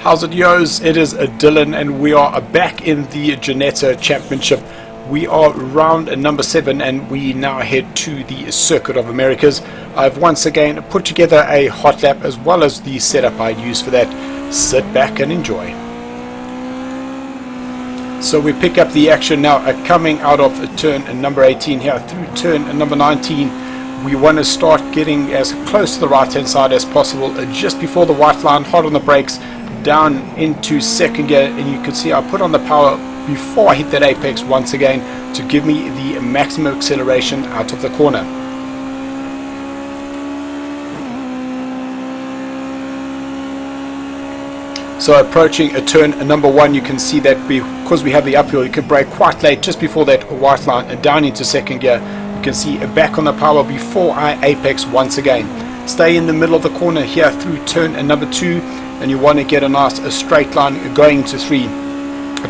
How's it, yos? It is Dylan, and we are back in the GT5 Championship. We are round number 7, and we now head to the Circuit of Americas. I've once again put together a hot lap as well as the setup I use for that. Sit back and enjoy. So we pick up the action now, coming out of turn number 18 here through turn number 19. We want to start getting as close to the right hand side as possible, just before the white line, hard on the brakes, down into second gear, and you can see I put on the power before I hit that apex once again to give me the maximum acceleration out of the corner. So approaching a turn number 1, you can see that because we have the uphill, you can brake quite late just before that white line and down into second gear. You can see back on the power before I apex once again. Stay in the middle of the corner here through turn number 2, and you want to get a straight line going to 3.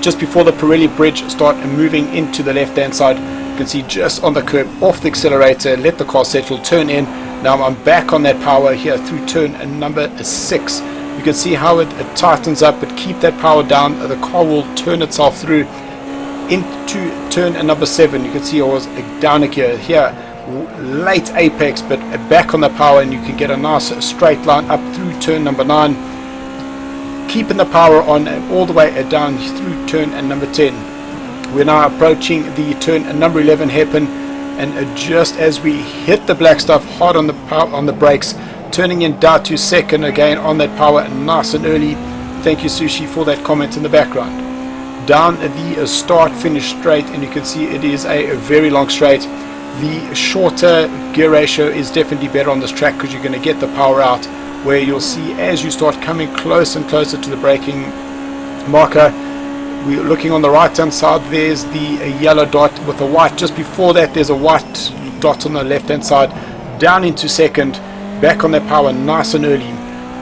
Just before the Pirelli bridge, start moving into the left hand side. You can see just on the curb, off the accelerator, let the car settle, turn in. Now I'm back on that power here through turn number 6. You can see how it tightens up, but keep that power down. The car will turn itself through into turn number 7. You can see I was down a gear here, late apex, but back on the power, and you can get a nice straight line up through turn number 9. Keeping the power on all the way down through turn number 10. We're now approaching the turn number 11 hairpin, and just as we hit the black stuff hard on the brakes, turning in down to second again on that power, nice and early. Thank you, Sushi, for that comment in the background. Down the start finish straight, and you can see it is a very long straight. The shorter gear ratio is definitely better on this track because you're going to get the power out, where you'll see as you start coming closer and closer to the braking marker. We're looking on the right hand side, there's the yellow dot with a white. Just before that there's a white dot on the left hand side. Down into second, back on that power nice and early.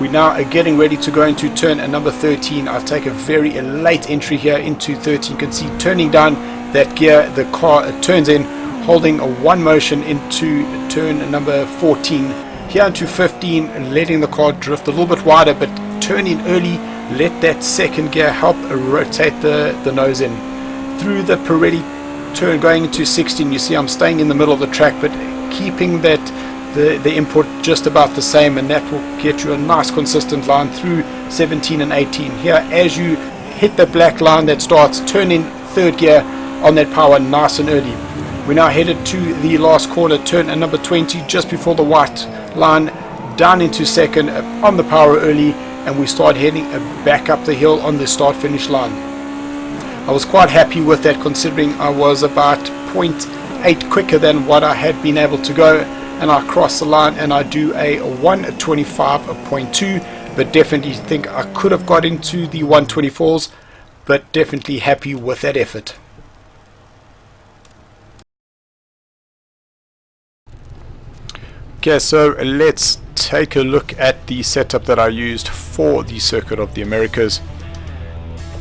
We now are getting ready to go into turn number 13. I've taken a very late entry here into 13. You can see turning down that gear, the car turns in, holding a one motion into turn number 14. Here into 15, letting the car drift a little bit wider, but turn in early, let that second gear help rotate the nose in. Through the Pirelli turn going into 16, you see I'm staying in the middle of the track, but keeping that the input just about the same, and that will get you a nice consistent line through 17 and 18. Here as you hit the black line that starts, turn in third gear on that power nice and early. We're now headed to the last corner, turn number 20, just before the white line, down into second on the power early, and we start heading back up the hill on the start finish line. I was quite happy with that, considering I was about 0.8 quicker than what I had been able to go, and I cross the line and I do a 125.2, but definitely think I could have got into the 124s, but definitely happy with that effort. Okay, so let's take a look at the setup that I used for the Circuit of the Americas.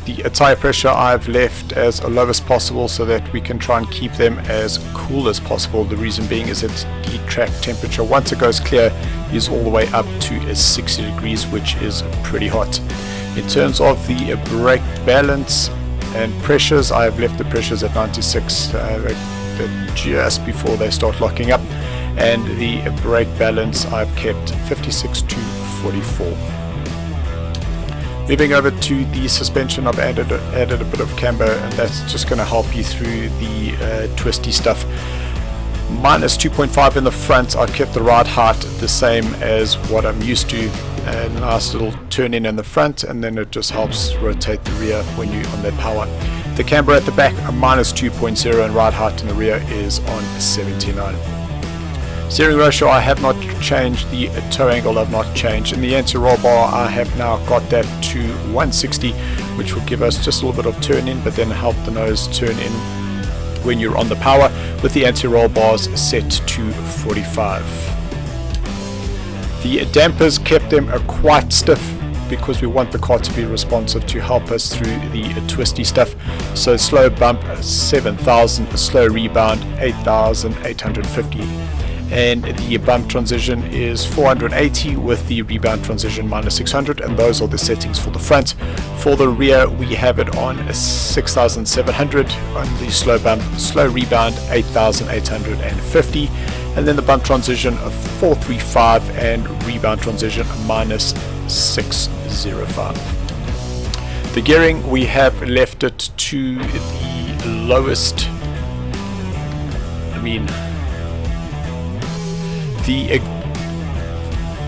The tire pressure I've left as low as possible so that we can try and keep them as cool as possible. The reason being is that the track temperature, once it goes clear, is all the way up to 60 degrees, which is pretty hot. In terms of the brake balance and pressures, I have left the pressures at 96 just before they start locking up, and the brake balance I've kept 56 to 44. Moving over to the suspension, I've added a bit of camber, and that's just going to help you through the twisty stuff. Minus 2.5 in the front, I've kept the ride height the same as what I'm used to. A nice little turn in the front, and then it just helps rotate the rear when you're on that power. The camber at the back, a minus 2.0, and ride height in the rear is on 79. Steering ratio, I have not changed. The toe angle I've not changed. In the anti-roll bar, I have now got that to 160, which will give us just a little bit of turn in, but then help the nose turn in when you're on the power, with the anti-roll bars set to 45. The dampers, kept them quite stiff because we want the car to be responsive to help us through the twisty stuff. So slow bump 7,000, slow rebound 8,850. and the bump transition is 480 with the rebound transition minus 600, and those are the settings for the front. For the rear, we have it on 6700, on the slow rebound 8850, and then the bump transition of 435 and rebound transition minus 605. The gearing, we have left it to the lowest,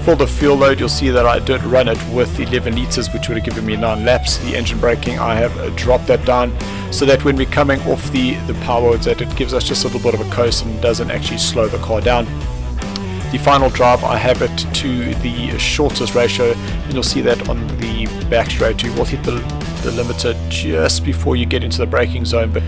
for the fuel load, you'll see that I did run it with 11 liters, which would have given me 9 laps. The engine braking, I have dropped that down so that when we're coming off the power, that it gives us just a little bit of a coast and doesn't actually slow the car down. The final drive, I have it to the shortest ratio, and you'll see that on the back straight you will hit the limiter just before you get into the braking zone. But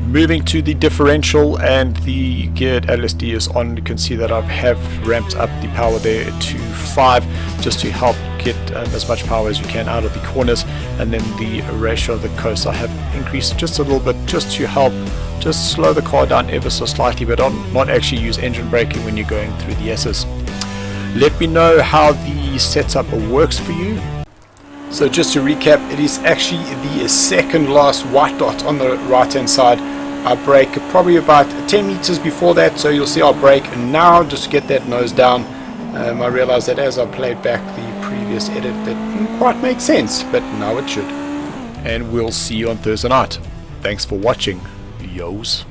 moving to the differential and the geared LSD is on, you can see that I have ramped up the power there to 5 just to help get as much power as you can out of the corners, and then the ratio of the coast I have increased just a little bit just to help just slow the car down ever so slightly, but not actually use engine braking when you're going through the S's. Let me know how the setup works for you. So just to recap, it is actually the second last white dot on the right hand side. I brake probably about 10 meters before that, so you'll see I'll brake now just to get that nose down. I realized that as I played back the previous edit that didn't quite make sense, but now it should. And we'll see you on Thursday night. Thanks for watching, yos.